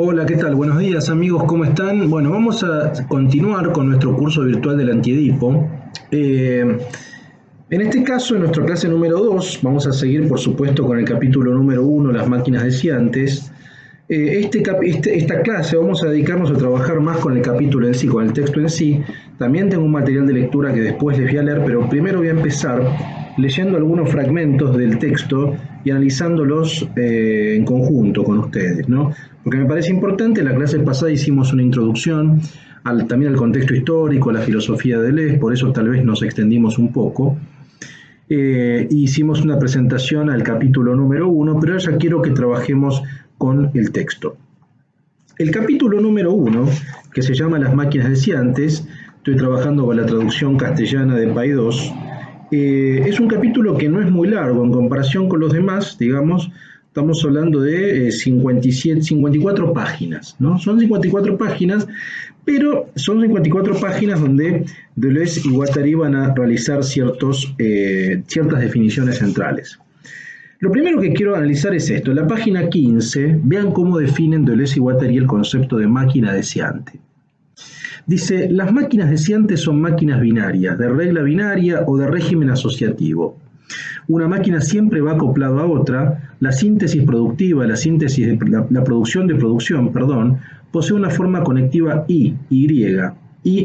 Hola, ¿qué tal? Buenos días amigos, ¿cómo están? Bueno, vamos a continuar con nuestro curso virtual del Antiedipo. En este caso, en nuestra clase número 2, vamos a seguir por supuesto con el capítulo número 1, las máquinas deseantes. Esta clase vamos a dedicarnos a trabajar más con el capítulo en sí, con el texto en sí. También tengo un material de lectura que después les voy a leer, pero primero voy a empezar leyendo algunos fragmentos del texto y analizándolos en conjunto con ustedes, ¿no? Porque me parece importante. En la clase pasada hicimos una introducción también al contexto histórico, a la filosofía de Deleuze, por eso tal vez nos extendimos un poco. Hicimos una presentación al capítulo número 1, pero ya quiero que trabajemos con el texto. El capítulo número 1, que se llama Las máquinas deseantes, estoy trabajando con la traducción castellana de Paidós, es un capítulo que no es muy largo en comparación con los demás, digamos. Estamos hablando de 54 páginas, ¿no? Son 54 páginas, pero son 54 páginas donde Deleuze y Guattari van a realizar ciertas definiciones centrales. Lo primero que quiero analizar es esto. En la página 15, vean cómo definen Deleuze y Guattari el concepto de máquina deseante. Dice, las máquinas deseantes son máquinas binarias, de regla binaria o de régimen asociativo. Una máquina siempre va acoplada a otra. La síntesis productiva, la producción de producción, posee una forma conectiva y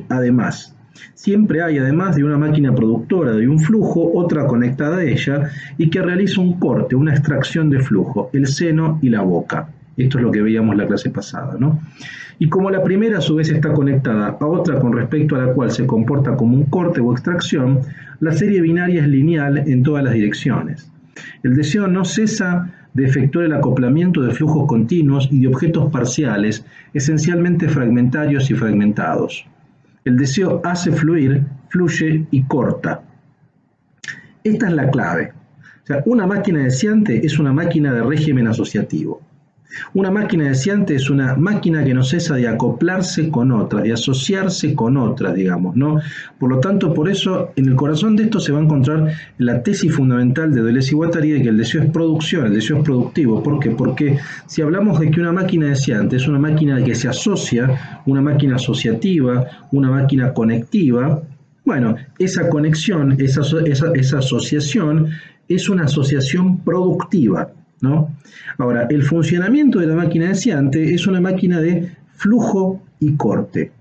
además. Siempre hay, además de una máquina productora de un flujo, otra conectada a ella y que realiza un corte, una extracción de flujo, el seno y la boca. Esto es lo que veíamos la clase pasada, ¿no? Y como la primera a su vez está conectada a otra con respecto a la cual se comporta como un corte o extracción, la serie binaria es lineal en todas las direcciones. El deseo no cesa de efectuar el acoplamiento de flujos continuos y de objetos parciales, esencialmente fragmentarios y fragmentados. El deseo hace fluir, fluye y corta. Esta es la clave. O sea, una máquina deseante es una máquina de régimen asociativo. Una máquina deseante es una máquina que no cesa de acoplarse con otra, de asociarse con otra, digamos, ¿no? Por lo tanto, por eso, en el corazón de esto se va a encontrar la tesis fundamental de Deleuze y Guattari de que el deseo es producción, el deseo es productivo. ¿Por qué? Porque si hablamos de que una máquina deseante es una máquina que se asocia, una máquina asociativa, una máquina conectiva, bueno, esa conexión, esa asociación es una asociación productiva, ¿no? Ahora, el funcionamiento de la máquina deseante es una máquina de flujo y corte.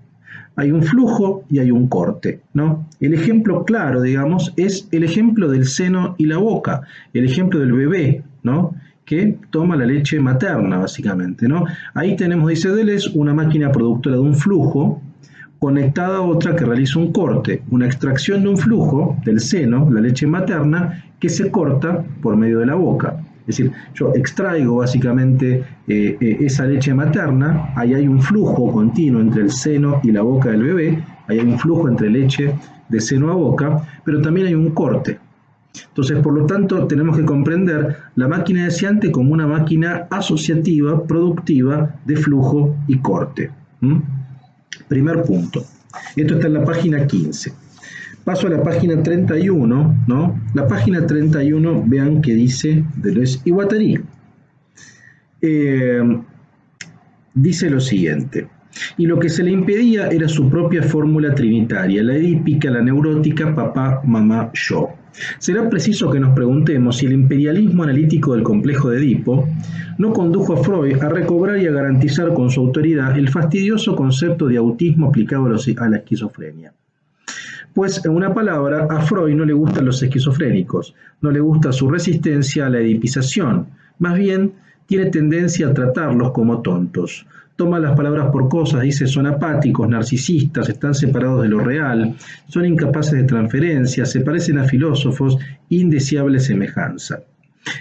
Hay un flujo y hay un corte, ¿no? El ejemplo claro, digamos, es el ejemplo del seno y la boca, el ejemplo del bebé, ¿no? Que toma la leche materna, básicamente, ¿no? Ahí tenemos, dice Deleuze, una máquina productora de un flujo conectada a otra que realiza un corte, una extracción de un flujo del seno, la leche materna, que se corta por medio de la boca. Es decir, yo extraigo básicamente esa leche materna, ahí hay un flujo continuo entre el seno y la boca del bebé, ahí hay un flujo entre leche de seno a boca, pero también hay un corte. Entonces, por lo tanto, tenemos que comprender la máquina deseante como una máquina asociativa, productiva, de flujo y corte. Primer punto. Esto está en la página 15. Paso a la página 31, ¿no? La página 31, vean que dice Deleuze y Guattari. Dice lo siguiente. Y lo que se le impedía era su propia fórmula trinitaria, la edípica, la neurótica, papá, mamá, yo. Será preciso que nos preguntemos si el imperialismo analítico del complejo de Edipo no condujo a Freud a recobrar y a garantizar con su autoridad el fastidioso concepto de autismo aplicado a la esquizofrenia. Pues, en una palabra, a Freud no le gustan los esquizofrénicos, no le gusta su resistencia a la edipización, más bien tiene tendencia a tratarlos como tontos. Toma las palabras por cosas, dice, son apáticos, narcisistas, están separados de lo real, son incapaces de transferencia, se parecen a filósofos, indeseable semejanza.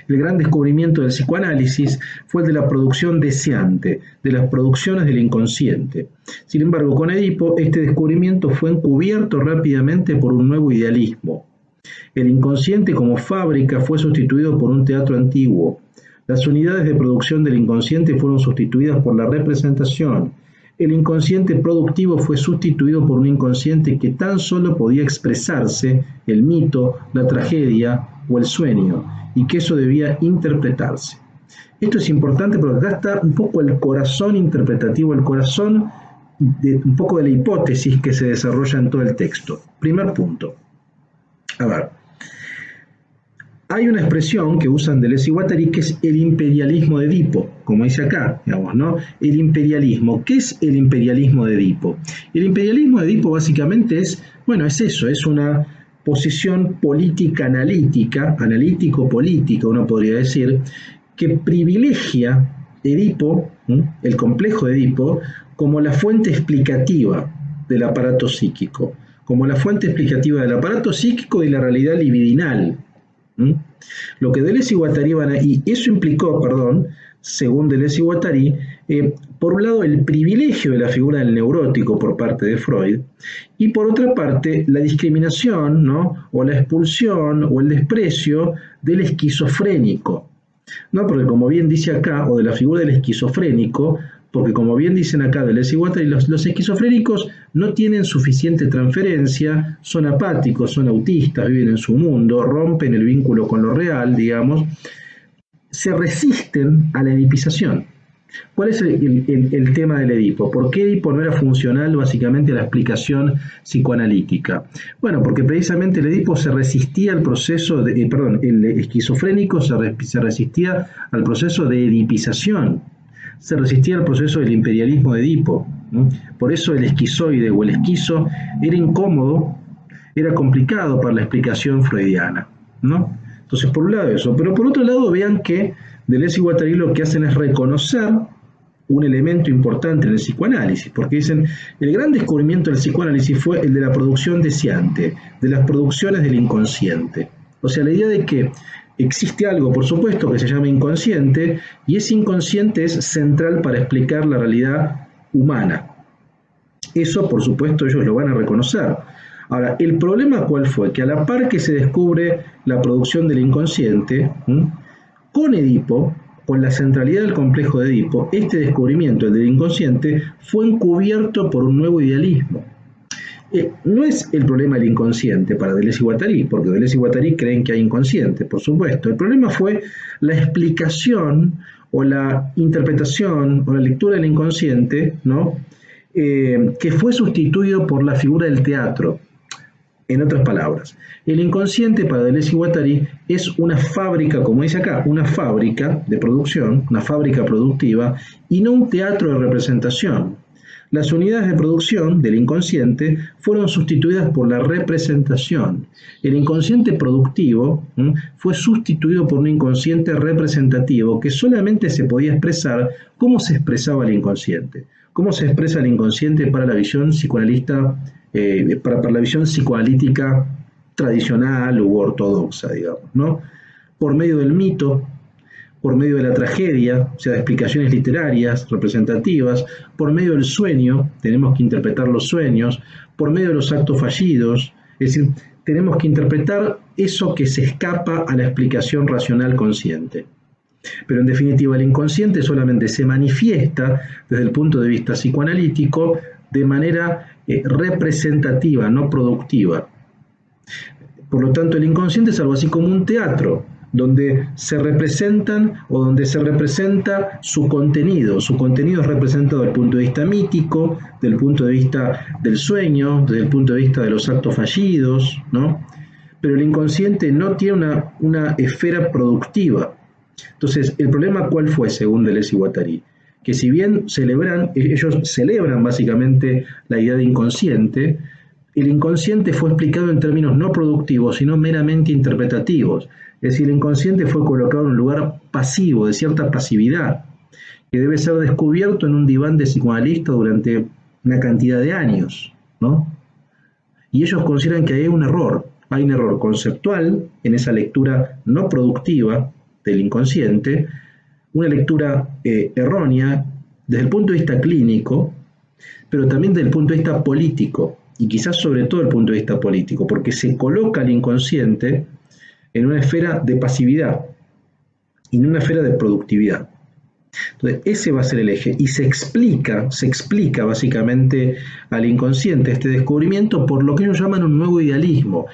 El gran descubrimiento del psicoanálisis fue el de la producción deseante, de las producciones del inconsciente. Sin embargo, con Edipo, este descubrimiento fue encubierto rápidamente por un nuevo idealismo. El inconsciente como fábrica fue sustituido por un teatro antiguo. Las unidades de producción del inconsciente fueron sustituidas por la representación. El inconsciente productivo fue sustituido por un inconsciente que tan solo podía expresarse, el mito, la tragedia o el sueño, y que eso debía interpretarse. Esto es importante porque acá está un poco el corazón interpretativo, el corazón un poco de la hipótesis que se desarrolla en todo el texto. Primer punto. A ver, hay una expresión que usan Deleuze y Guattari que es el imperialismo de Edipo, como dice acá, digamos, ¿no? El imperialismo. ¿Qué es el imperialismo de Edipo? El imperialismo de Edipo básicamente es, bueno, es eso, es una posición política analítica, analítico-política, uno podría decir, que privilegia Edipo, el complejo de Edipo, como la fuente explicativa del aparato psíquico, como la fuente explicativa del aparato psíquico y la realidad libidinal. Lo que Deleuze y Guattari y eso implicó, según Deleuze y Guattari, por un lado el privilegio de la figura del neurótico por parte de Freud, y por otra parte la discriminación, ¿no? O la expulsión o el desprecio del esquizofrénico, ¿no? Porque como bien dice acá, o de la figura del esquizofrénico, porque como bien dicen acá Deleuze y Guattari, los esquizofrénicos no tienen suficiente transferencia, son apáticos, son autistas, viven en su mundo, rompen el vínculo con lo real, se resisten a la edipización. ¿Cuál es el tema del Edipo? ¿Por qué Edipo no era funcional básicamente a la explicación psicoanalítica? Bueno, porque precisamente el Edipo se resistía al proceso el esquizofrénico se resistía al proceso de edipización, se resistía al proceso del imperialismo de Edipo, ¿no? Por eso el esquizoide o el esquizo era incómodo, era complicado para la explicación freudiana, ¿no? Entonces, por un lado eso, pero por otro lado vean que Deleuze y Guattari lo que hacen es reconocer un elemento importante en el psicoanálisis, porque dicen, el gran descubrimiento del psicoanálisis fue el de la producción deseante, de las producciones del inconsciente. O sea, la idea de que existe algo, por supuesto, que se llama inconsciente, y ese inconsciente es central para explicar la realidad humana. Eso, por supuesto, ellos lo van a reconocer. Ahora, el problema ¿cuál fue? Que a la par que se descubre la producción del inconsciente, con Edipo, con la centralidad del complejo de Edipo, este descubrimiento, el del inconsciente, fue encubierto por un nuevo idealismo. No es el problema el inconsciente para Deleuze y Guattari, porque Deleuze y Guattari creen que hay inconsciente, por supuesto. El problema fue la explicación o la interpretación o la lectura del inconsciente, ¿no? Que fue sustituido por la figura del teatro. En otras palabras, el inconsciente para Deleuze y Guattari es una fábrica, como dice acá, una fábrica de producción, una fábrica productiva, y no un teatro de representación. Las unidades de producción del inconsciente fueron sustituidas por la representación. El inconsciente productivo fue sustituido por un inconsciente representativo que solamente se podía expresar como se expresaba el inconsciente. ¿Cómo se expresa el inconsciente para la visión psicoanalista, para la visión psicoanalítica tradicional u ortodoxa, digamos, ¿no? Por medio del mito, por medio de la tragedia, o sea, de explicaciones literarias, representativas, por medio del sueño, tenemos que interpretar los sueños, por medio de los actos fallidos, es decir, tenemos que interpretar eso que se escapa a la explicación racional consciente. Pero en definitiva, el inconsciente solamente se manifiesta desde el punto de vista psicoanalítico de manera representativa, no productiva. Por lo tanto, el inconsciente es algo así como un teatro, donde se representan o donde se representa su contenido. Su contenido es representado desde el punto de vista mítico, desde el punto de vista del sueño, desde el punto de vista de los actos fallidos, ¿no? Pero el inconsciente no tiene una esfera productiva. Entonces, ¿el problema cuál fue según Deleuze y Guattari? Que si bien ellos celebran básicamente la idea de inconsciente, el inconsciente fue explicado en términos no productivos, sino meramente interpretativos. Es decir, el inconsciente fue colocado en un lugar pasivo, de cierta pasividad, que debe ser descubierto en un diván de psicoanalista durante una cantidad de años, ¿no? Y ellos consideran que hay un error conceptual en esa lectura no productiva del inconsciente, una lectura errónea desde el punto de vista clínico, pero también desde el punto de vista político, y quizás sobre todo el punto de vista político, porque se coloca al inconsciente en una esfera de pasividad y en una esfera de productividad. Entonces, ese va a ser el eje, y se explica básicamente al inconsciente este descubrimiento por lo que ellos llaman un nuevo idealismo.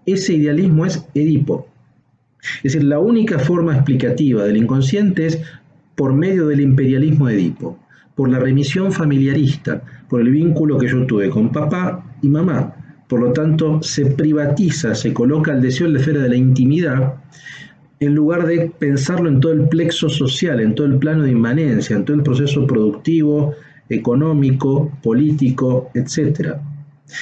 Ese idealismo es Edipo. Es decir, la única forma explicativa del inconsciente es por medio del imperialismo de Edipo, por la remisión familiarista, por el vínculo que yo tuve con papá y mamá. Por lo tanto, se privatiza, se coloca el deseo en la esfera de la intimidad, en lugar de pensarlo en todo el plexo social, en todo el plano de inmanencia, en todo el proceso productivo, económico, político, etc.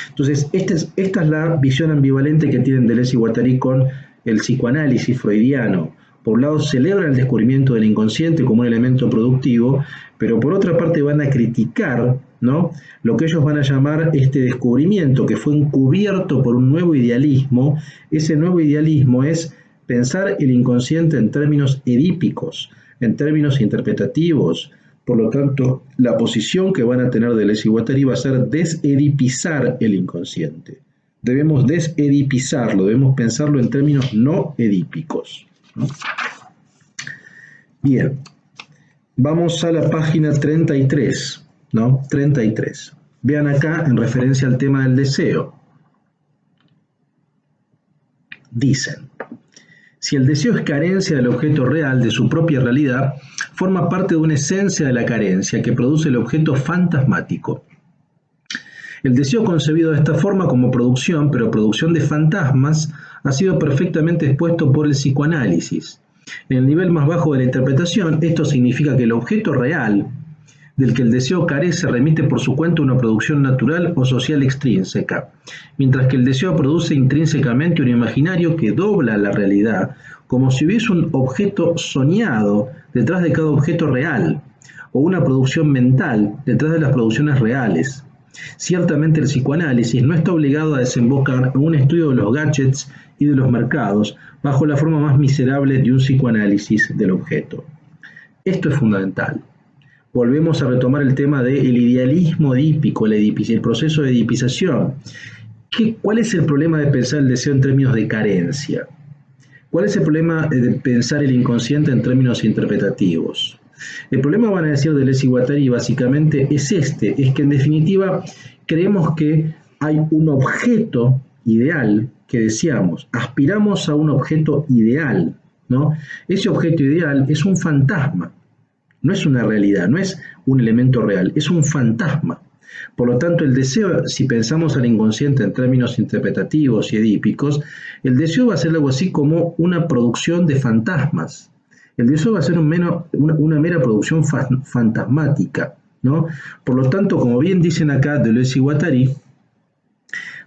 Entonces, esta es la visión ambivalente que tienen Deleuze y Guattari con el psicoanálisis freudiano. Por un lado, celebran el descubrimiento del inconsciente como un elemento productivo, pero por otra parte van a criticar, ¿no?, lo que ellos van a llamar este descubrimiento que fue encubierto por un nuevo idealismo. Ese nuevo idealismo es pensar el inconsciente en términos edípicos, en términos interpretativos. Por lo tanto, la posición que van a tener Deleuze y Guattari va a ser desedipizar el inconsciente. Debemos desedipizarlo, debemos pensarlo en términos no edípicos, ¿no? Bien, vamos a la página 33, ¿no? 33. Vean acá, en referencia al tema del deseo. Dicen: si el deseo es carencia del objeto real, de su propia realidad, forma parte de una esencia de la carencia que produce el objeto fantasmático. El deseo concebido de esta forma como producción, pero producción de fantasmas, ha sido perfectamente expuesto por el psicoanálisis. En el nivel más bajo de la interpretación, esto significa que el objeto real del que el deseo carece remite por su cuenta una producción natural o social extrínseca, mientras que el deseo produce intrínsecamente un imaginario que dobla la realidad, como si hubiese un objeto soñado detrás de cada objeto real, o una producción mental detrás de las producciones reales. Ciertamente el psicoanálisis no está obligado a desembocar en un estudio de los gadgets y de los mercados bajo la forma más miserable de un psicoanálisis del objeto. Esto es fundamental. Volvemos a retomar el tema del idealismo edípico, el proceso de edipización. ¿Cuál es el problema de pensar el deseo en términos de carencia? ¿Cuál es el problema de pensar el inconsciente en términos interpretativos? El problema, van a decir Deleuze y Guattari, básicamente es es que en definitiva creemos que hay un objeto ideal que deseamos, aspiramos a un objeto ideal, ¿no? Ese objeto ideal es un fantasma, no es una realidad, no es un elemento real, es un fantasma. Por lo tanto, el deseo, si pensamos al inconsciente en términos interpretativos y edípicos, el deseo va a ser algo así como una producción de fantasmas. El deseo va a ser una mera producción fantasmática, ¿no? Por lo tanto, como bien dicen acá Deleuze y Guattari,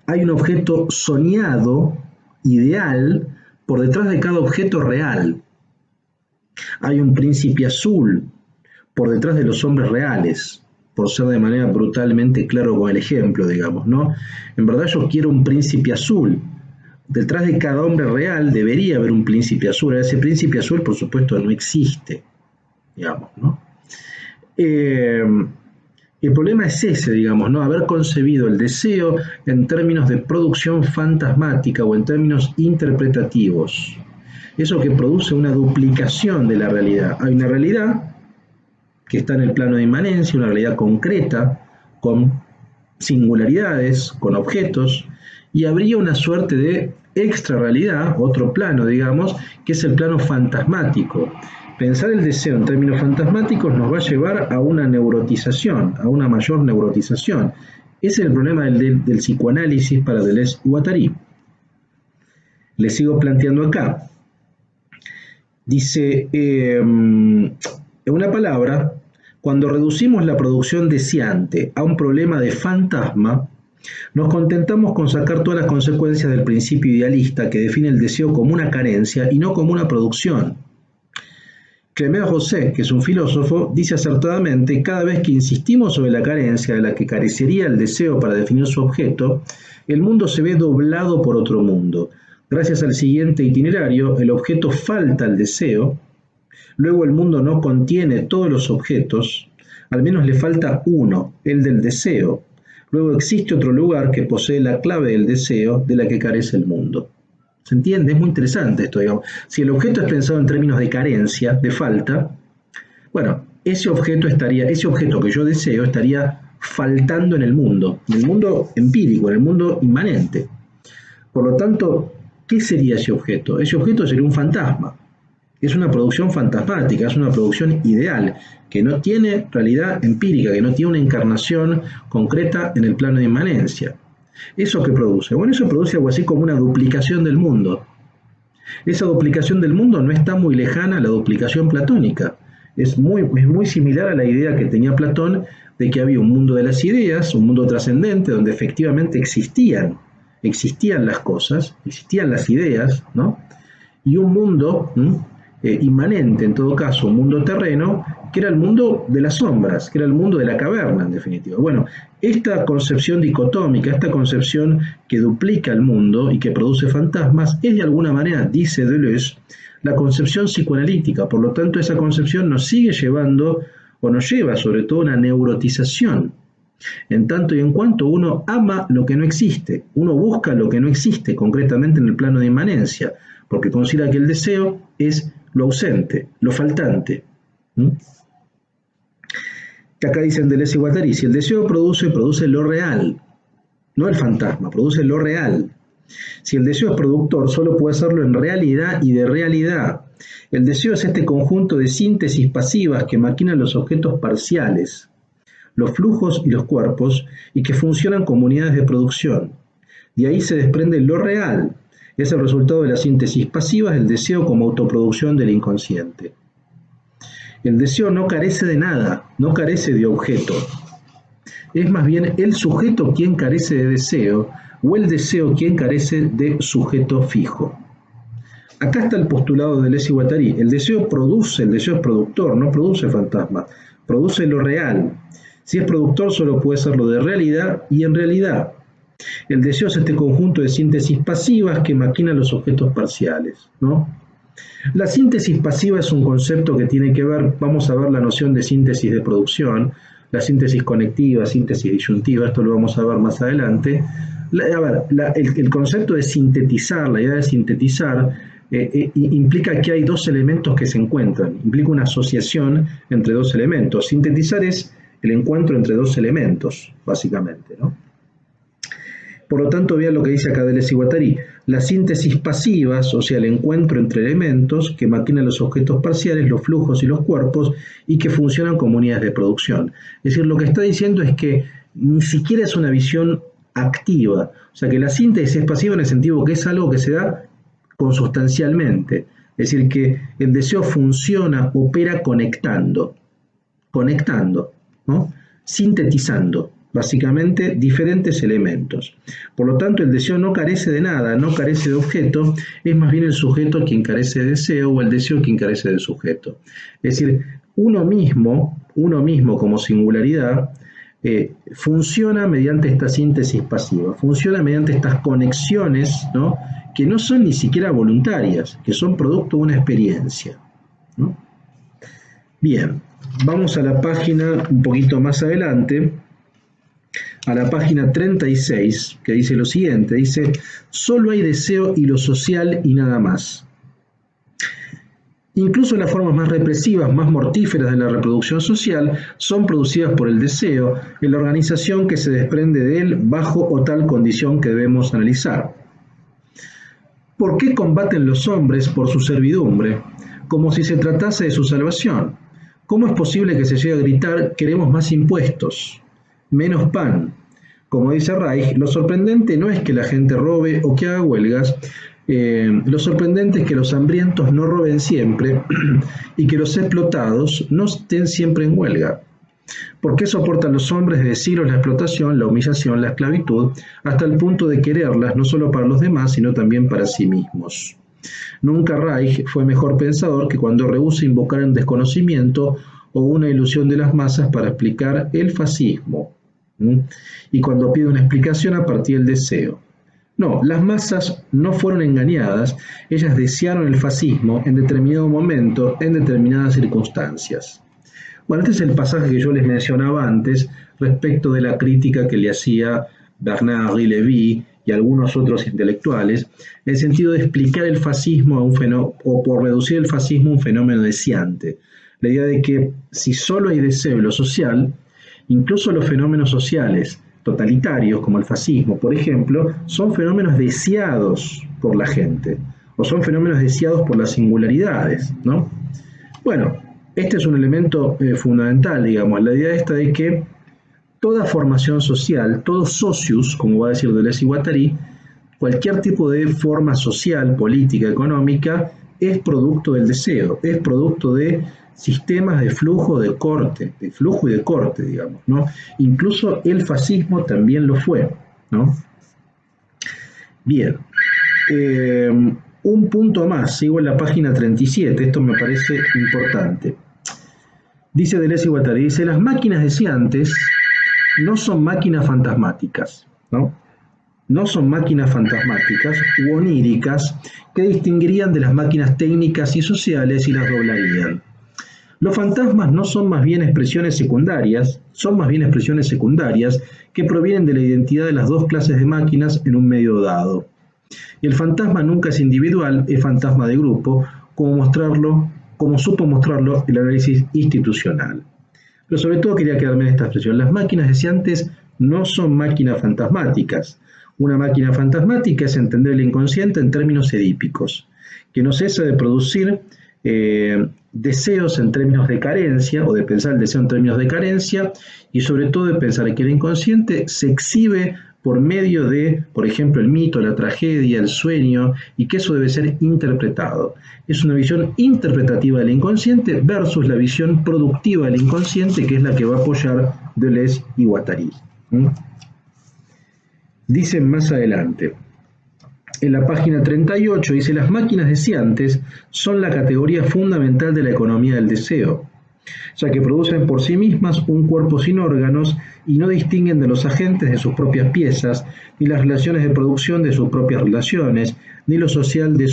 hay un objeto soñado, ideal, por detrás de cada objeto real. Hay un príncipe azul por detrás de los hombres reales, por ser de manera brutalmente claro con el ejemplo, digamos, ¿no? En verdad yo quiero un príncipe azul. Detrás de cada hombre real debería haber un príncipe azul. Ese príncipe azul, por supuesto, no existe, digamos, ¿no? El problema es ese, digamos, ¿no? Haber concebido el deseo en términos de producción fantasmática o en términos interpretativos. Eso que produce una duplicación de la realidad. Hay una realidad que está en el plano de inmanencia, una realidad concreta, con singularidades, con objetos, y habría una suerte de extra realidad, otro plano, digamos, que es el plano fantasmático. Pensar el deseo en términos fantasmáticos nos va a llevar a una neurotización, a una mayor neurotización. Ese es el problema del psicoanálisis para Deleuze y Guattari. Le sigo planteando acá. Dice, en una palabra, cuando reducimos la producción deseante a un problema de fantasma, nos contentamos con sacar todas las consecuencias del principio idealista que define el deseo como una carencia y no como una producción. Clément Rosset, que es un filósofo, dice acertadamente: cada vez que insistimos sobre la carencia de la que carecería el deseo para definir su objeto, el mundo se ve doblado por otro mundo. Gracias al siguiente itinerario, el objeto falta al deseo, luego el mundo no contiene todos los objetos, al menos le falta uno, el del deseo. Luego existe otro lugar que posee la clave del deseo de la que carece el mundo. ¿Se entiende? Es muy interesante esto, digamos. Si el objeto es pensado en términos de carencia, de falta, bueno, ese objeto que yo deseo estaría faltando en el mundo empírico, en el mundo inmanente. Por lo tanto, ¿Qué sería ese objeto? Ese objeto sería un fantasma. Es una producción fantasmática, es una producción ideal, que no tiene realidad empírica, que no tiene una encarnación concreta en el plano de inmanencia. ¿Eso qué produce? Bueno, eso produce algo así como una duplicación del mundo. Esa duplicación del mundo no está muy lejana a la duplicación platónica. Es muy similar a la idea que tenía Platón de que había un mundo de las ideas, un mundo trascendente, donde efectivamente existían las cosas, existían las ideas, ¿no? Y un mundo inmanente, en todo caso, un mundo terreno, que era el mundo de las sombras, que era el mundo de la caverna, en definitiva. Bueno, esta concepción dicotómica, esta concepción que duplica el mundo y que produce fantasmas, es de alguna manera, dice Deleuze, la concepción psicoanalítica. Por lo tanto, esa concepción nos sigue llevando, o nos lleva sobre todo a una neurotización. En tanto y en cuanto uno ama lo que no existe, uno busca lo que no existe, concretamente en el plano de inmanencia, porque considera que el deseo es lo ausente, lo faltante. Que acá dicen Deleuze y Guattari, si el deseo produce lo real, no el fantasma, produce lo real. Si el deseo es productor, solo puede hacerlo en realidad y de realidad. El deseo es este conjunto de síntesis pasivas que maquinan los objetos parciales, los flujos y los cuerpos, y que funcionan como unidades de producción. De ahí se desprende lo real. Es el resultado de las síntesis pasivas del deseo como autoproducción del inconsciente. El deseo no carece de nada, no carece de objeto. Es más bien el sujeto quien carece de deseo, o el deseo quien carece de sujeto fijo. Acá está el postulado de Deleuze y Guattari. El deseo es productor, no produce fantasmas, produce lo real. Si es productor, solo puede ser lo de realidad y en realidad. El deseo es este conjunto de síntesis pasivas que maquinan los objetos parciales, ¿no? La síntesis pasiva es un concepto que tiene que ver, vamos a ver la noción de síntesis de producción, la síntesis conectiva, síntesis disyuntiva, esto lo vamos a ver más adelante. El concepto de sintetizar, la idea de sintetizar, implica que hay dos elementos que se encuentran, implica una asociación entre dos elementos. Sintetizar es el encuentro entre dos elementos, básicamente, ¿no? Por lo tanto, vean lo que dice acá Deleuze y Guattari. Las síntesis pasivas, o sea, el encuentro entre elementos que maquinan los objetos parciales, los flujos y los cuerpos, y que funcionan como unidades de producción. Es decir, lo que está diciendo es que ni siquiera es una visión activa. O sea, que la síntesis es pasiva en el sentido que es algo que se da consustancialmente. Es decir, que el deseo funciona, opera conectando, ¿no? Sintetizando. Básicamente diferentes elementos. Por lo tanto, el deseo no carece de nada, no carece de objeto, es más bien el sujeto quien carece de deseo o el deseo quien carece de sujeto. Es decir, uno mismo como singularidad, funciona mediante esta síntesis pasiva, funciona mediante estas conexiones, ¿no? Que no son ni siquiera voluntarias, que son producto de una experiencia, ¿no? Bien, vamos a la página un poquito más adelante, a la página 36, que dice lo siguiente, dice, solo hay deseo y lo social y nada más. Incluso las formas más represivas, más mortíferas de la reproducción social son producidas por el deseo en la organización que se desprende de él bajo o tal condición que debemos analizar. ¿Por qué combaten los hombres por su servidumbre, como si se tratase de su salvación? ¿Cómo es posible que se llegue a gritar queremos más impuestos, menos pan? Como dice Reich, lo sorprendente no es que la gente robe o que haga huelgas, lo sorprendente es que los hambrientos no roben siempre y que los explotados no estén siempre en huelga. ¿Por qué soportan los hombres de siglos la explotación, la humillación, la esclavitud, hasta el punto de quererlas no solo para los demás, sino también para sí mismos? Nunca Reich fue mejor pensador que cuando rehúsa invocar un desconocimiento o una ilusión de las masas para explicar el fascismo. Y cuando pide una explicación a partir del deseo. No, las masas no fueron engañadas, ellas desearon el fascismo en determinado momento, en determinadas circunstancias. Bueno, este es el pasaje que yo les mencionaba antes respecto de la crítica que le hacía Bernard y Lévy y algunos otros intelectuales, en el sentido de explicar el fascismo a un fenómeno, o por reducir el fascismo a un fenómeno deseante. La idea de que si solo hay deseo en lo social, incluso los fenómenos sociales totalitarios, como el fascismo, por ejemplo, son fenómenos deseados por la gente, o son fenómenos deseados por las singularidades, ¿no? Bueno, este es un elemento fundamental, digamos, la idea esta de que toda formación social, todo socius, como va a decir Deleuze y Guattari, cualquier tipo de forma social, política, económica, es producto del deseo, es producto de sistemas de flujo de corte, de flujo y de corte, digamos, ¿no? Incluso el fascismo también lo fue, ¿no? Bien, un punto más, sigo en la página 37, esto me parece importante. Dice Deleuze y Guattari, dice, las máquinas deseantes no son máquinas fantasmáticas, ¿no? No son máquinas fantasmáticas u oníricas que distinguirían de las máquinas técnicas y sociales y las doblarían. Los fantasmas no son más bien expresiones secundarias, que provienen de la identidad de las dos clases de máquinas en un medio dado. Y el fantasma nunca es individual, es fantasma de grupo, como supo mostrarlo el análisis institucional. Pero sobre todo quería quedarme en esta expresión. Las máquinas deseantes no son máquinas fantasmáticas. Una máquina fantasmática es entender el inconsciente en términos edípicos, que no cesa de producir deseos en términos de carencia, o de pensar el deseo en términos de carencia, y sobre todo de pensar que el inconsciente se exhibe por medio de, por ejemplo, el mito, la tragedia, el sueño, y que eso debe ser interpretado. Es una visión interpretativa del inconsciente versus la visión productiva del inconsciente, que es la que va a apoyar Deleuze y Guattari. Dicen más adelante, en la página 38, dice, las máquinas deseantes son la categoría fundamental de la economía del deseo, ya que producen por sí mismas un cuerpo sin órganos y no distinguen de los agentes de sus propias piezas, ni las relaciones de producción de sus propias relaciones, ni lo social de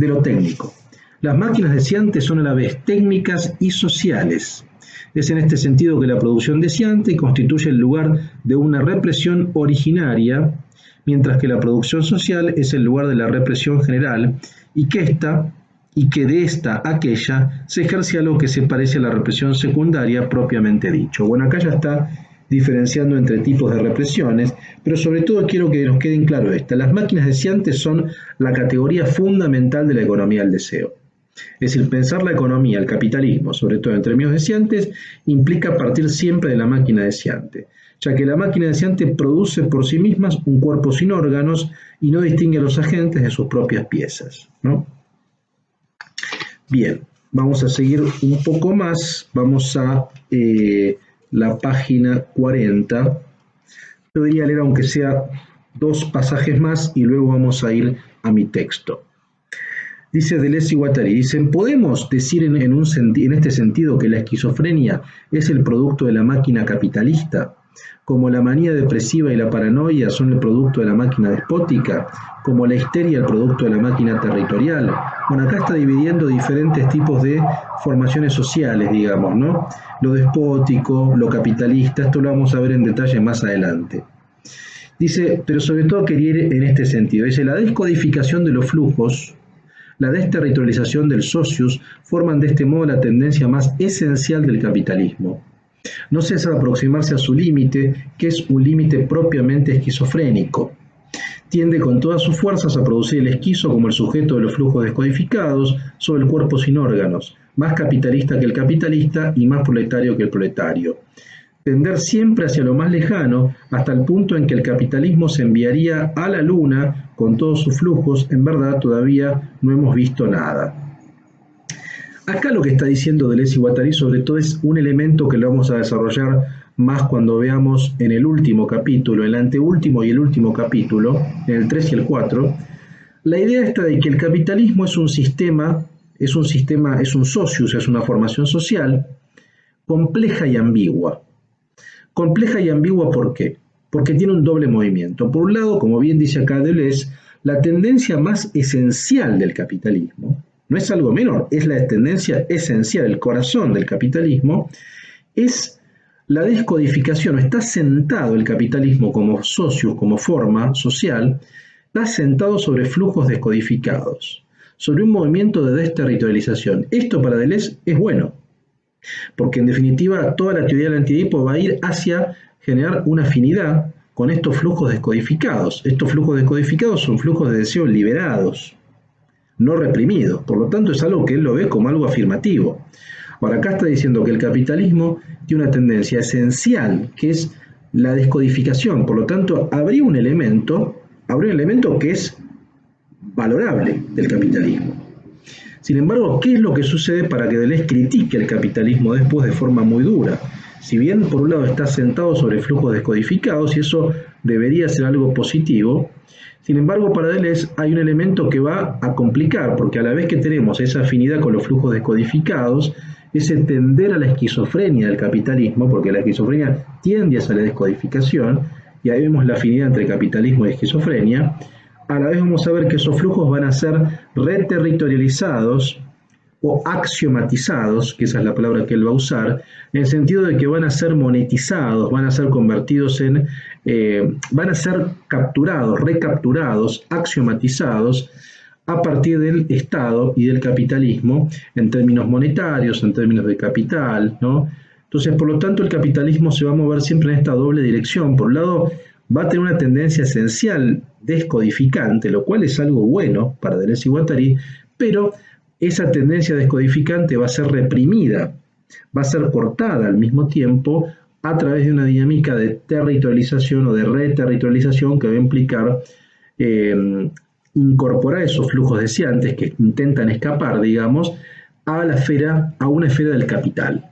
lo técnico. Las máquinas deseantes son a la vez técnicas y sociales. Es en este sentido que la producción deseante constituye el lugar de una represión originaria, mientras que la producción social es el lugar de la represión general, y que de esta a aquella se ejerce algo que se parece a la represión secundaria propiamente dicho. Bueno, acá ya está diferenciando entre tipos de represiones, pero sobre todo quiero que nos queden claro esta. Las máquinas deseantes son la categoría fundamental de la economía del deseo. Es decir, pensar la economía, el capitalismo, sobre todo en términos deseantes, implica partir siempre de la máquina deseante, ya que la máquina deseante produce por sí misma un cuerpo sin órganos y no distingue a los agentes de sus propias piezas, ¿no? Bien, vamos a seguir un poco más, vamos a la página 40. Yo debería leer aunque sea 2 pasajes más y luego vamos a ir a mi texto. Dice Deleuze y Guattari, dicen, ¿podemos decir en este sentido que la esquizofrenia es el producto de la máquina capitalista? Como la manía depresiva y la paranoia son el producto de la máquina despótica, como la histeria el producto de la máquina territorial. Bueno, acá está dividiendo diferentes tipos de formaciones sociales, digamos, ¿no? Lo despótico, lo capitalista, esto lo vamos a ver en detalle más adelante. Dice, pero sobre todo quería ir en este sentido. Dice, la descodificación de los flujos, la desterritorialización del socius, forman de este modo la tendencia más esencial del capitalismo. No cesa de aproximarse a su límite, que es un límite propiamente esquizofrénico. Tiende con todas sus fuerzas a producir el esquizo como el sujeto de los flujos descodificados sobre el cuerpo sin órganos, más capitalista que el capitalista y más proletario que el proletario. Tender siempre hacia lo más lejano, hasta el punto en que el capitalismo se enviaría a la luna con todos sus flujos. En verdad todavía no hemos visto nada. Acá lo que está diciendo Deleuze y Guattari sobre todo es un elemento que lo vamos a desarrollar más cuando veamos en el último capítulo, el anteúltimo y el último capítulo, en el 3 y el 4, la idea está de que el capitalismo es un socius, es una formación social compleja y ambigua. Compleja y ambigua, ¿por qué? Porque tiene un doble movimiento. Por un lado, como bien dice acá Deleuze, la tendencia más esencial del capitalismo, no es algo menor, es la tendencia esencial, el corazón del capitalismo, es la descodificación. Está sentado el capitalismo como socius, como forma social, está sentado sobre flujos descodificados, sobre un movimiento de desterritorialización. Esto para Deleuze es bueno, porque en definitiva toda la teoría del antiedipo va a ir hacia generar una afinidad con estos flujos descodificados. Estos flujos descodificados son flujos de deseo liberados, no reprimidos. Por lo tanto, es algo que él lo ve como algo afirmativo. Ahora, acá está diciendo que el capitalismo tiene una tendencia esencial, que es la descodificación. Por lo tanto, habría un elemento que es valorable del capitalismo. Sin embargo, ¿qué es lo que sucede para que Deleuze critique el capitalismo después de forma muy dura? Si bien, por un lado, está sentado sobre flujos descodificados, y eso debería ser algo positivo, sin embargo, para Deleuze hay un elemento que va a complicar, porque a la vez que tenemos esa afinidad con los flujos descodificados, ese tender a la esquizofrenia del capitalismo, porque la esquizofrenia tiende hacia la descodificación, y ahí vemos la afinidad entre capitalismo y esquizofrenia. A la vez vamos a ver que esos flujos van a ser reterritorializados o axiomatizados, que esa es la palabra que él va a usar, en el sentido de que van a ser monetizados, van a ser convertidos en, van a ser capturados, recapturados, axiomatizados a partir del Estado y del capitalismo en términos monetarios, en términos de capital, ¿no? Entonces, por lo tanto, el capitalismo se va a mover siempre en esta doble dirección. Por un lado, va a tener una tendencia esencial descodificante, lo cual es algo bueno para Deleuze y Guattari, pero esa tendencia descodificante va a ser reprimida, va a ser cortada al mismo tiempo a través de una dinámica de territorialización o de reterritorialización que va a implicar incorporar esos flujos deseantes que intentan escapar, digamos, a una esfera del capital.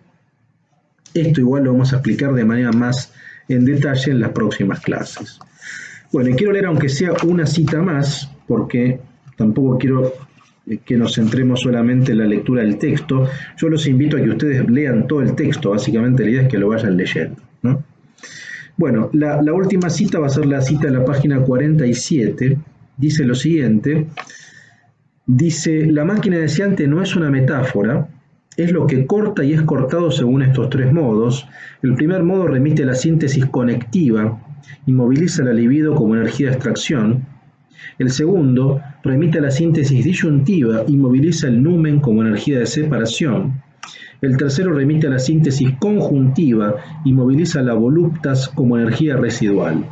Esto igual lo vamos a explicar de manera más en detalle en las próximas clases. Bueno, y quiero leer aunque sea una cita más, porque tampoco quiero que nos centremos solamente en la lectura del texto. Yo los invito a que ustedes lean todo el texto, básicamente la idea es que lo vayan leyendo, ¿no? Bueno, la última cita va a ser la cita de la página 47, dice lo siguiente, dice: la máquina deseante no es una metáfora, es lo que corta y es cortado según estos tres modos. El primer modo remite a la síntesis conectiva y moviliza la libido como energía de extracción. El segundo remite a la síntesis disyuntiva y moviliza el numen como energía de separación. El tercero remite a la síntesis conjuntiva y moviliza la voluptas como energía residual.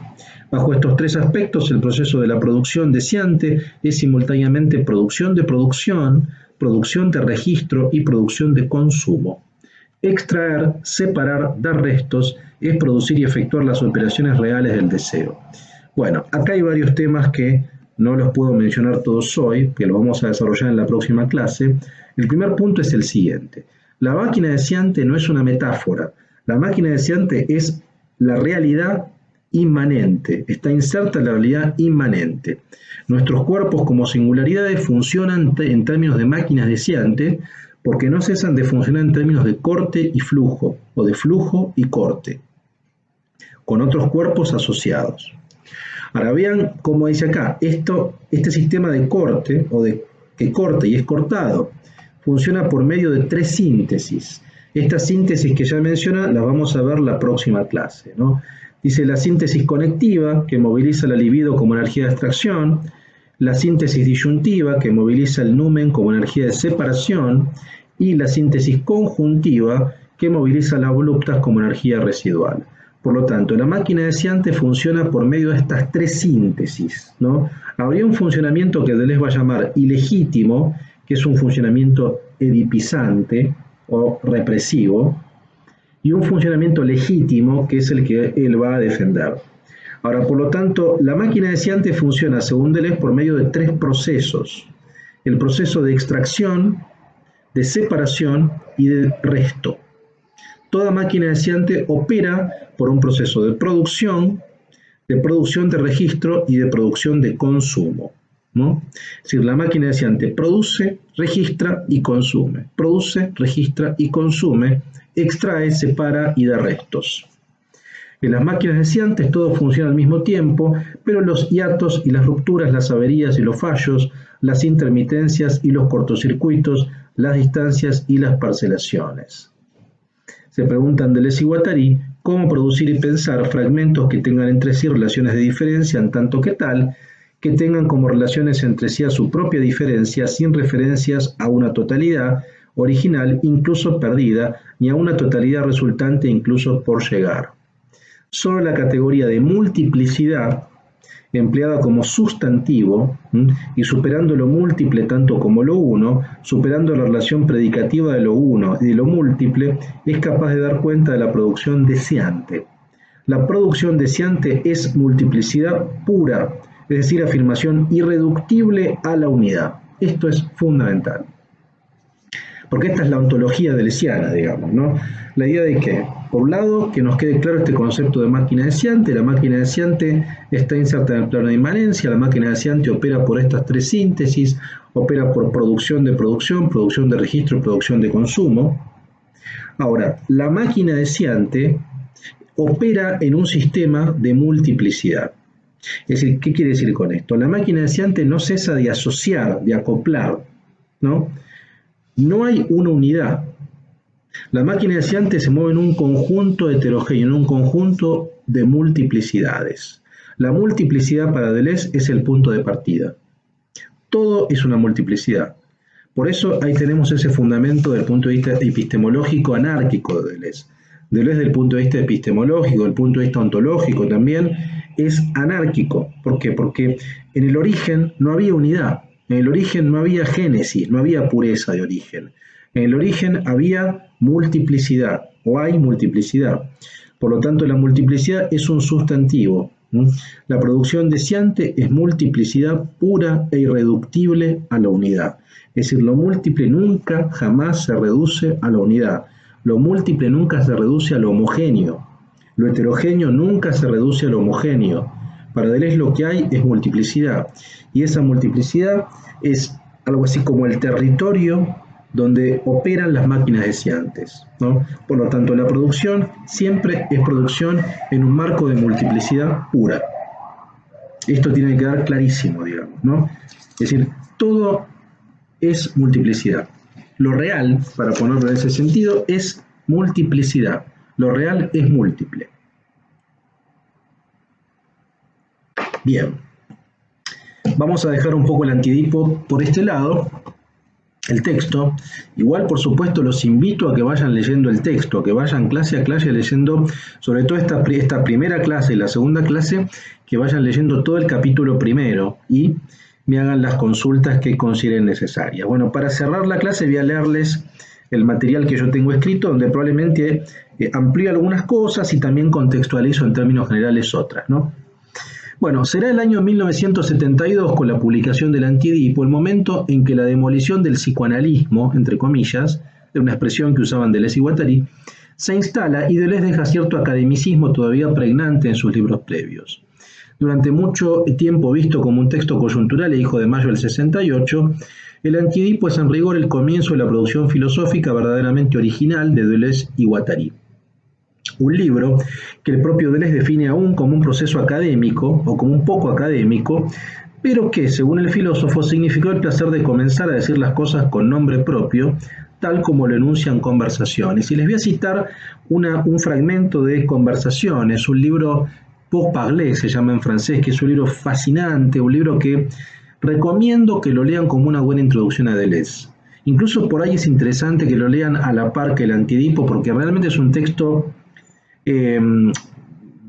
Bajo estos tres aspectos, el proceso de la producción deseante es simultáneamente producción de producción, producción de registro y producción de consumo. Extraer, separar, dar restos es producir y efectuar las operaciones reales del deseo. Bueno, acá hay varios temas que no los puedo mencionar todos hoy, que los vamos a desarrollar en la próxima clase. El primer punto es el siguiente: la máquina deseante no es una metáfora, la máquina deseante es la realidad inmanente, está inserta en la realidad inmanente. Nuestros cuerpos como singularidades funcionan en términos de máquinas deseantes porque no cesan de funcionar en términos de corte y flujo, o de flujo y corte, con otros cuerpos asociados. Ahora vean cómo dice acá, este sistema de corte, o de que corta y es cortado, funciona por medio de tres síntesis. Estas síntesis que ya menciona las vamos a ver la próxima clase, ¿no? Dice la síntesis conectiva, que moviliza la libido como energía de extracción, la síntesis disyuntiva, que moviliza el numen como energía de separación, y la síntesis conjuntiva, que moviliza las voluptas como energía residual. Por lo tanto, la máquina deseante funciona por medio de estas tres síntesis, ¿no? Habría un funcionamiento que Deleuze va a llamar ilegítimo, que es un funcionamiento edipizante o represivo, y un funcionamiento legítimo, que es el que él va a defender. Ahora, por lo tanto, la máquina deseante funciona, según Deleuze, por medio de tres procesos: el proceso de extracción, de separación y de resto. Toda máquina deseante opera por un proceso de producción de registro y de producción de consumo, ¿no? Es decir, la máquina deseante produce, registra y consume. Produce, registra y consume, extrae, separa y da restos. En las máquinas deseantes todo funciona al mismo tiempo, pero los hiatos y las rupturas, las averías y los fallos, las intermitencias y los cortocircuitos, las distancias y las parcelaciones. Se preguntan Deleuze y Guattari cómo producir y pensar fragmentos que tengan entre sí relaciones de diferencia en tanto que tal, que tengan como relaciones entre sí a su propia diferencia sin referencias a una totalidad original, incluso perdida, ni a una totalidad resultante incluso por llegar. solo la categoría de multiplicidad, empleada como sustantivo, y superando lo múltiple tanto como lo uno, superando la relación predicativa de lo uno y de lo múltiple, es capaz de dar cuenta de la producción deseante. La producción deseante es multiplicidad pura, es decir, afirmación irreductible a la unidad. Esto es fundamental. Porque esta es la ontología deleuziana, digamos, ¿no? La idea de que, por un lado, que nos quede claro este concepto de máquina deseante. La máquina deseante está inserta en el plano de inmanencia. La máquina deseante opera por estas tres síntesis, opera por producción de registro, producción de consumo. Ahora, la máquina deseante opera en un sistema de multiplicidad. Es decir, ¿qué quiere decir con esto? La máquina deseante no cesa de asociar, de acoplar, ¿no? No hay una unidad. La máquina deseante se mueve en un conjunto heterogéneo, en un conjunto de multiplicidades. La multiplicidad para Deleuze es el punto de partida. Todo es una multiplicidad. Por eso ahí tenemos ese fundamento del punto de vista epistemológico anárquico de Deleuze. Deleuze, desde el punto de vista epistemológico, desde el punto de vista ontológico también, es anárquico. ¿Por qué? Porque en el origen no había unidad. En el origen no había génesis, no había pureza de origen. En el origen había multiplicidad, o hay multiplicidad. Por lo tanto, la multiplicidad es un sustantivo. La producción deseante es multiplicidad pura e irreductible a la unidad. Es decir, lo múltiple nunca, jamás se reduce a la unidad. Lo múltiple nunca se reduce a lo homogéneo. Lo heterogéneo nunca se reduce a lo homogéneo. Para Deleuze lo que hay es multiplicidad. Y esa multiplicidad es algo así como el territorio donde operan las máquinas deseantes, ¿no? Por lo tanto, la producción siempre es producción en un marco de multiplicidad pura. Esto tiene que quedar clarísimo, digamos, ¿no? Es decir, todo es multiplicidad. Lo real, para ponerlo en ese sentido, es multiplicidad. Lo real es múltiple. Bien. Vamos a dejar un poco el Antiedipo por este lado, el texto. Igual, por supuesto, los invito a que vayan leyendo el texto, que vayan clase a clase leyendo, sobre todo esta primera clase y la segunda clase, que vayan leyendo todo el capítulo primero y me hagan las consultas que consideren necesarias. Bueno, para cerrar la clase voy a leerles el material que yo tengo escrito, donde probablemente amplío algunas cosas y también contextualizo en términos generales otras, ¿no? Bueno, será el año 1972, con la publicación del Antiedipo, el momento en que la demolición del psicoanalismo, entre comillas, de una expresión que usaban Deleuze y Guattari, se instala y Deleuze deja cierto academicismo todavía pregnante en sus libros previos. Durante mucho tiempo visto como un texto coyuntural e hijo de mayo del 68, el Antiedipo es en rigor el comienzo de la producción filosófica verdaderamente original de Deleuze y Guattari. Un libro que el propio Deleuze define aún como un proceso académico o como un poco académico, pero que, según el filósofo, significó el placer de comenzar a decir las cosas con nombre propio, tal como lo enuncian Conversaciones. Y les voy a citar un fragmento de Conversaciones, un libro Pour parler, se llama en francés, que es un libro fascinante, un libro que recomiendo que lo lean como una buena introducción a Deleuze. Incluso por ahí es interesante que lo lean a la par que el Antiedipo, porque realmente es un texto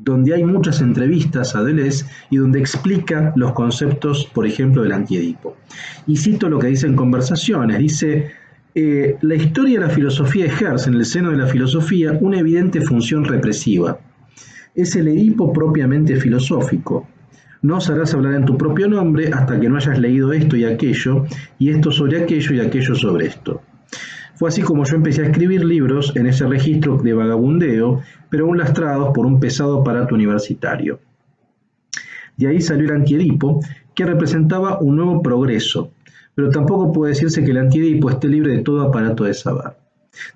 donde hay muchas entrevistas a Deleuze y donde explica los conceptos, por ejemplo, del Antiedipo. Y cito lo que dice en Conversaciones, dice: la historia de la filosofía ejerce en el seno de la filosofía una evidente función represiva. Es el Edipo propiamente filosófico. No osarás hablar en tu propio nombre hasta que no hayas leído esto y aquello, y esto sobre aquello y aquello sobre esto. Fue así como yo empecé a escribir libros en ese registro de vagabundeo, pero aún lastrados por un pesado aparato universitario. De ahí salió el Antiedipo, que representaba un nuevo progreso, pero tampoco puede decirse que el Antiedipo esté libre de todo aparato de saber.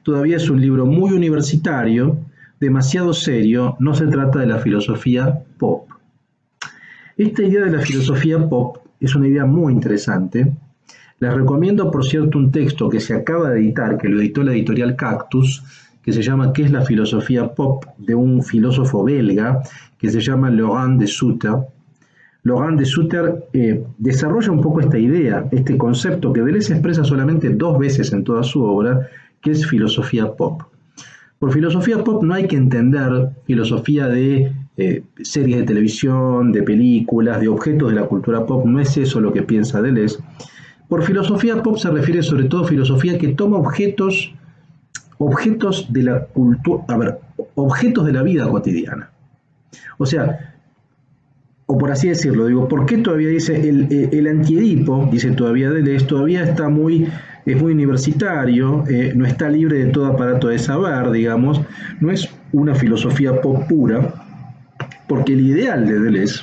Todavía es un libro muy universitario, demasiado serio, no se trata de la filosofía pop. Esta idea de la filosofía pop es una idea muy interesante. Les recomiendo, por cierto, un texto que se acaba de editar, que lo editó la editorial Cactus, que se llama ¿Qué es la filosofía pop?, de un filósofo belga que se llama Laurent de Sutter. Laurent de Sutter desarrolla un poco esta idea, este concepto que Deleuze expresa solamente 2 veces en toda su obra, que es filosofía pop. Por filosofía pop no hay que entender filosofía de series de televisión, de películas, de objetos de la cultura pop. No es eso lo que piensa Deleuze. Por filosofía pop se refiere sobre todo a filosofía que toma objetos de la cultura, objetos de la vida cotidiana. O sea, o por así decirlo, digo, ¿por qué todavía dice el antiedipo, dice todavía Deleuze, todavía es muy universitario, no está libre de todo aparato de saber, digamos, no es una filosofía pop pura, porque el ideal de Deleuze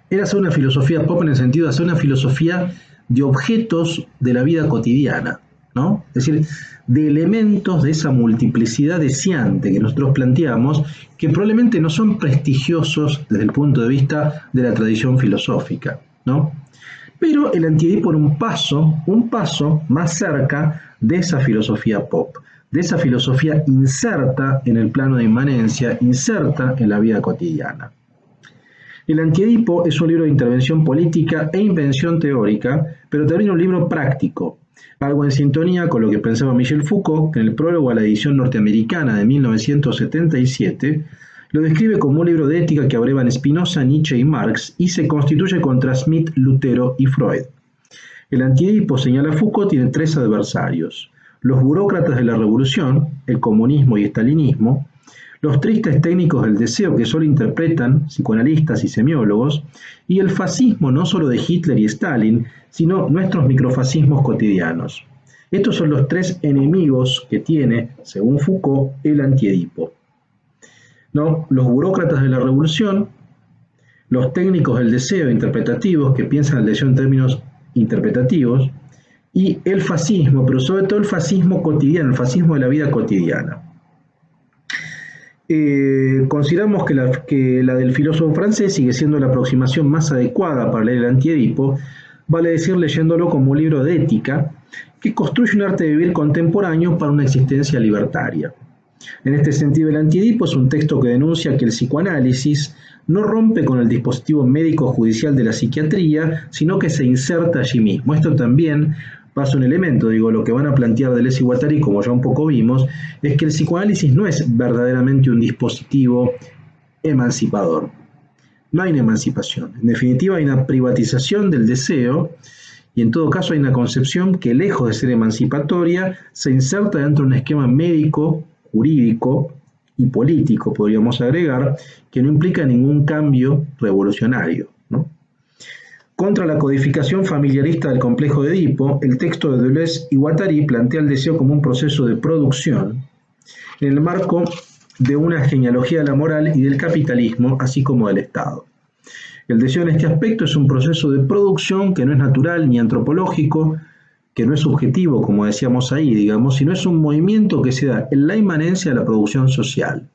era hacer una filosofía pop en el sentido de hacer una filosofía de objetos de la vida cotidiana, ¿no? Es decir, de elementos de esa multiplicidad deseante que nosotros planteamos, que probablemente no son prestigiosos desde el punto de vista de la tradición filosófica, ¿no? Pero el antiedipo era un paso más cerca de esa filosofía pop, de esa filosofía inserta en el plano de inmanencia, inserta en la vida cotidiana. El antiedipo es un libro de intervención política e invención teórica, pero también un libro práctico, algo en sintonía con lo que pensaba Michel Foucault, que en el prólogo a la edición norteamericana de 1977 lo describe como un libro de ética que abrevan Spinoza, Nietzsche y Marx y se constituye contra Smith, Lutero y Freud. El antiedipo, señala Foucault, tiene tres adversarios: los burócratas de la revolución, el comunismo y estalinismo, los tristes técnicos del deseo que solo interpretan psicoanalistas y semiólogos, y el fascismo no solo de Hitler y Stalin, sino nuestros microfascismos cotidianos. Estos son los tres enemigos que tiene, según Foucault, el antiedipo, ¿no? Los burócratas de la revolución, los técnicos del deseo interpretativos que piensan el deseo en términos interpretativos, y el fascismo, pero sobre todo el fascismo cotidiano, el fascismo de la vida cotidiana. Consideramos que la del filósofo francés sigue siendo la aproximación más adecuada para leer el antiedipo, vale decir leyéndolo como un libro de ética que construye un arte de vivir contemporáneo para una existencia libertaria. En este sentido, el antiedipo es un texto que denuncia que el psicoanálisis no rompe con el dispositivo médico-judicial de la psiquiatría, sino que se inserta allí mismo. Esto también pasa un elemento, lo que van a plantear Deleuze y Guattari, como ya un poco vimos, es que el psicoanálisis no es verdaderamente un dispositivo emancipador. No hay una emancipación. En definitiva, hay una privatización del deseo y en todo caso hay una concepción que, lejos de ser emancipatoria, se inserta dentro de un esquema médico, jurídico y político, podríamos agregar, que no implica ningún cambio revolucionario, ¿no? Contra la codificación familiarista del complejo de Edipo, el texto de Deleuze y Guattari plantea el deseo como un proceso de producción en el marco de una genealogía de la moral y del capitalismo, así como del Estado. El deseo en este aspecto es un proceso de producción que no es natural ni antropológico, que no es subjetivo, como decíamos ahí, sino es un movimiento que se da en la inmanencia de la producción social.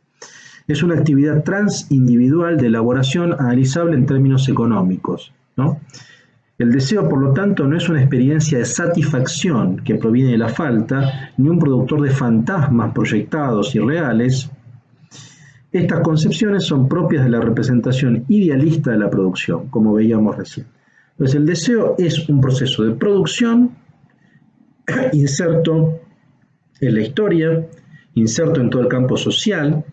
Es una actividad transindividual de elaboración analizable en términos económicos, ¿no? El deseo, por lo tanto, no es una experiencia de satisfacción que proviene de la falta, ni un productor de fantasmas proyectados y reales. Estas concepciones son propias de la representación idealista de la producción, como veíamos recién. Entonces, el deseo es un proceso de producción inserto en la historia, inserto en todo el campo social,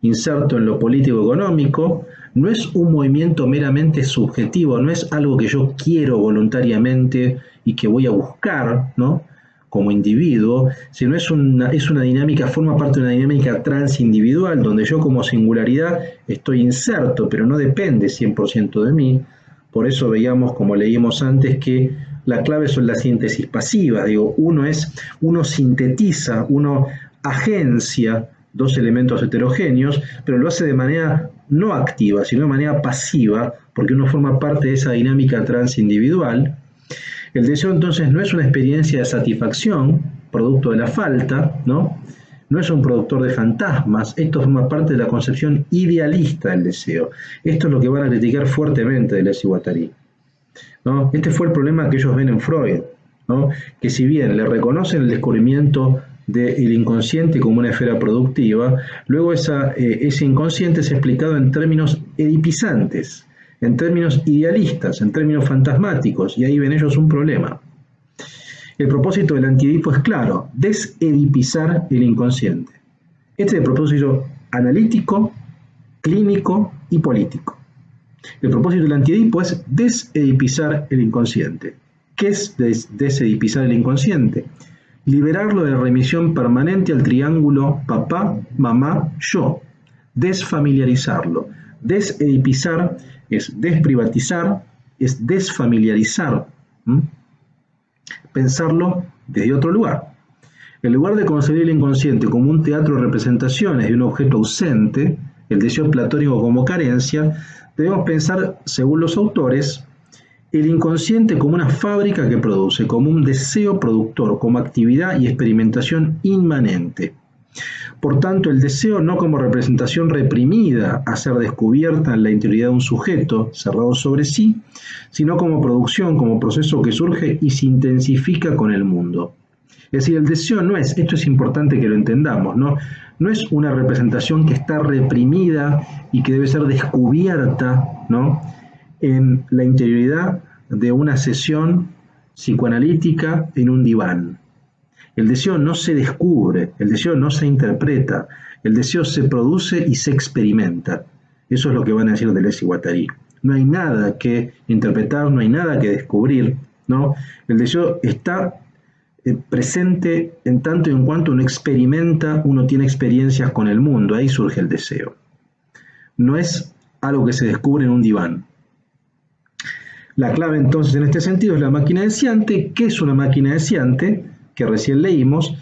inserto en lo político-económico. No es un movimiento meramente subjetivo, no es algo que yo quiero voluntariamente y que voy a buscar, ¿no?, como individuo, sino es una dinámica, forma parte de una dinámica transindividual, donde yo como singularidad estoy inserto, pero no depende 100% de mí. Por eso veíamos, como leímos antes, que la clave son las síntesis pasivas. Uno sintetiza, uno agencia dos elementos heterogéneos, pero lo hace de manera no activa, sino de manera pasiva, porque uno forma parte de esa dinámica transindividual. El deseo entonces no es una experiencia de satisfacción, producto de la falta, ¿no? No es un productor de fantasmas. Esto forma parte de la concepción idealista del deseo. Esto es lo que van a criticar fuertemente Deleuze y Guattari, ¿no? Este fue el problema que ellos ven en Freud, ¿no? Que si bien le reconocen el descubrimiento del inconsciente como una esfera productiva, luego ese inconsciente es explicado en términos edipizantes, en términos idealistas, en términos fantasmáticos, y ahí ven ellos un problema. El propósito del antiedipo es claro: desedipizar el inconsciente. Este es el propósito analítico clínico y político. El propósito del antiedipo es desedipizar el inconsciente. ¿Qué es desedipizar el inconsciente? Liberarlo de la remisión permanente al triángulo papá, mamá, yo. Desfamiliarizarlo. Desedipizar es desprivatizar, es desfamiliarizar. Pensarlo desde otro lugar. En lugar de concebir el inconsciente como un teatro de representaciones de un objeto ausente, el deseo platónico como carencia, debemos pensar, según los autores, el inconsciente como una fábrica que produce, como un deseo productor, como actividad y experimentación inmanente. Por tanto, el deseo no como representación reprimida a ser descubierta en la interioridad de un sujeto cerrado sobre sí, sino como producción, como proceso que surge y se intensifica con el mundo. Es decir, el deseo no es, esto es importante que lo entendamos, no es una representación que está reprimida y que debe ser descubierta, ¿no?, en la interioridad de una sesión psicoanalítica en un diván. El deseo no se descubre, el deseo no se interpreta, el deseo se produce y se experimenta. Eso es lo que van a decir Deleuze y Guattari. No hay nada que interpretar, no hay nada que descubrir, ¿no? El deseo está presente en tanto y en cuanto uno experimenta, uno tiene experiencias con el mundo, ahí surge el deseo. No es algo que se descubre en un diván. La clave entonces en este sentido es la máquina deseante. ¿Qué es una máquina deseante? Que recién leímos,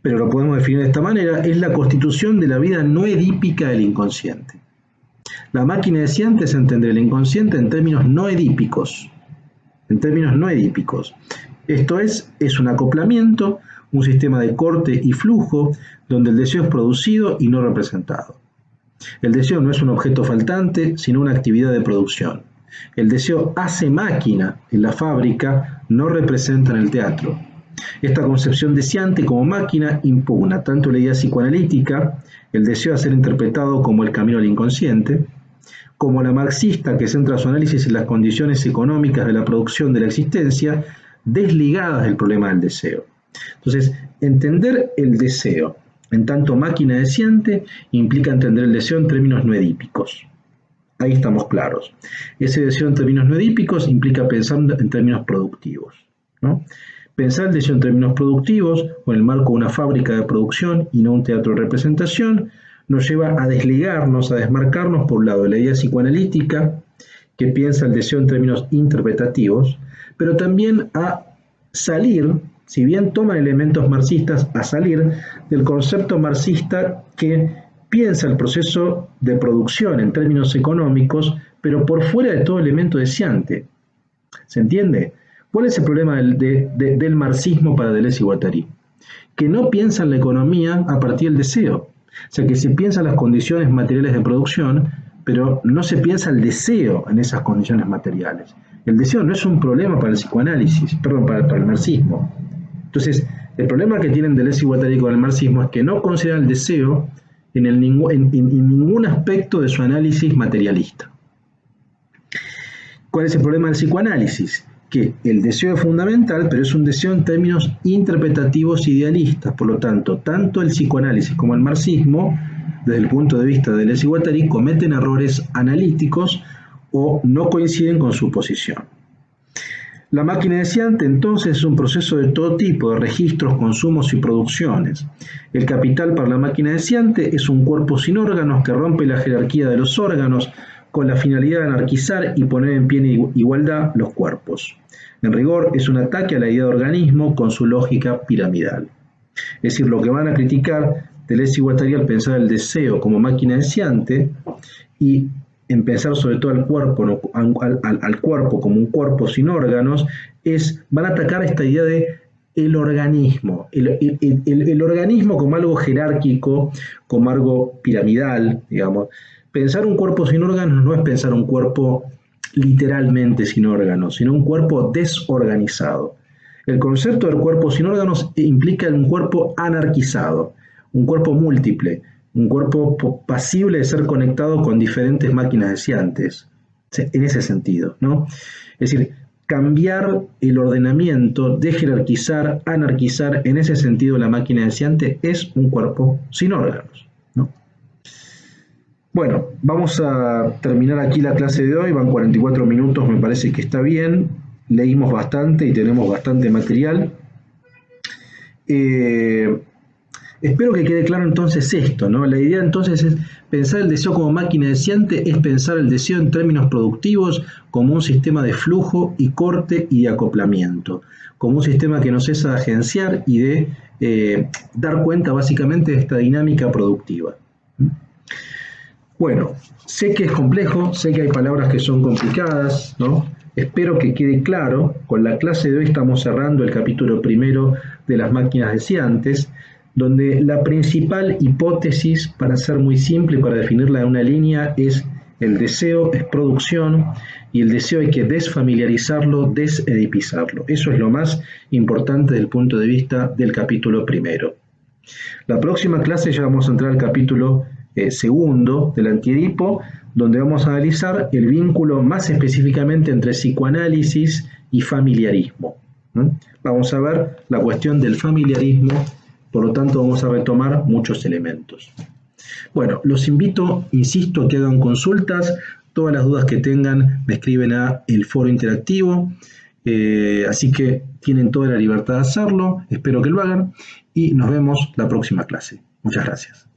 pero lo podemos definir de esta manera, es la constitución de la vida no edípica del inconsciente. La máquina deseante es entender el inconsciente en términos no edípicos. Esto es un acoplamiento, un sistema de corte y flujo, donde el deseo es producido y no representado. El deseo no es un objeto faltante, sino una actividad de producción. El deseo hace máquina en la fábrica, no representa en el teatro. Esta concepción deseante como máquina impugna tanto la idea psicoanalítica, el deseo a ser interpretado como el camino al inconsciente, como la marxista que centra su análisis en las condiciones económicas de la producción de la existencia, desligadas del problema del deseo. Entonces, entender el deseo en tanto máquina deseante implica entender el deseo en términos no edípicos. Ahí estamos claros. Ese deseo en términos no edípicos implica pensar en términos productivos, ¿no? Pensar el deseo en términos productivos, o en el marco de una fábrica de producción y no un teatro de representación, nos lleva a desligarnos, a desmarcarnos por un lado de la idea psicoanalítica, que piensa el deseo en términos interpretativos, pero también a salir, si bien toma elementos marxistas, a salir del concepto marxista que piensa el proceso de producción en términos económicos, pero por fuera de todo elemento deseante. ¿Se entiende? ¿Cuál es el problema del marxismo para Deleuze y Guattari? Que no piensa en la economía a partir del deseo. O sea, que se piensa en las condiciones materiales de producción, pero no se piensa el deseo en esas condiciones materiales. El deseo no es un problema para el psicoanálisis, para el marxismo. Entonces, el problema que tienen Deleuze y Guattari con el marxismo es que no consideran el deseo en ningún aspecto de su análisis materialista. ¿Cuál es el problema del psicoanálisis? Que el deseo es fundamental, pero es un deseo en términos interpretativos idealistas. Por lo tanto el psicoanálisis como el marxismo, desde el punto de vista de Deleuze y Guattari, cometen errores analíticos o no coinciden con su posición. La máquina deseante entonces es un proceso de todo tipo de registros, consumos y producciones. El capital para la máquina deseante es un cuerpo sin órganos que rompe la jerarquía de los órganos con la finalidad de anarquizar y poner en pie en igualdad los cuerpos. En rigor, es un ataque a la idea de organismo con su lógica piramidal. Es decir, lo que van a criticar Deleuze y Guattari al pensar el deseo como máquina deseante y en pensar sobre todo al cuerpo como un cuerpo sin órganos, van a atacar esta idea de el organismo, el organismo como algo jerárquico, como algo piramidal, digamos. Pensar un cuerpo sin órganos no es pensar un cuerpo literalmente sin órganos, sino un cuerpo desorganizado. El concepto del cuerpo sin órganos implica un cuerpo anarquizado, un cuerpo múltiple, un cuerpo pasible de ser conectado con diferentes máquinas deseantes, en ese sentido, ¿no? Es decir, cambiar el ordenamiento, desjerarquizar, anarquizar, en ese sentido la máquina deseante es un cuerpo sin órganos, ¿no? Bueno, vamos a terminar aquí la clase de hoy, van 44 minutos, me parece que está bien, leímos bastante y tenemos bastante material. Espero que quede claro entonces esto, ¿no? La idea entonces es pensar el deseo como máquina deseante, es pensar el deseo en términos productivos como un sistema de flujo y corte y de acoplamiento, como un sistema que nos cesa de agenciar y de dar cuenta básicamente de esta dinámica productiva. Bueno, sé que es complejo, sé que hay palabras que son complicadas, ¿no? Espero que quede claro. Con la clase de hoy estamos cerrando el capítulo primero de las máquinas deseantes, donde la principal hipótesis, para ser muy simple, para definirla en una línea, es el deseo es producción y el deseo hay que desfamiliarizarlo, desedipizarlo. Eso es lo más importante desde el punto de vista del capítulo primero. La próxima clase ya vamos a entrar al capítulo segundo del Antiedipo, donde vamos a analizar el vínculo más específicamente entre psicoanálisis y familiarismo. Vamos a ver la cuestión del familiarismo, por lo tanto vamos a retomar muchos elementos. Bueno, los invito, insisto, a que hagan consultas. Todas las dudas que tengan me escriben a el foro interactivo, así que tienen toda la libertad de hacerlo. Espero que lo hagan y nos vemos la próxima clase. Muchas gracias.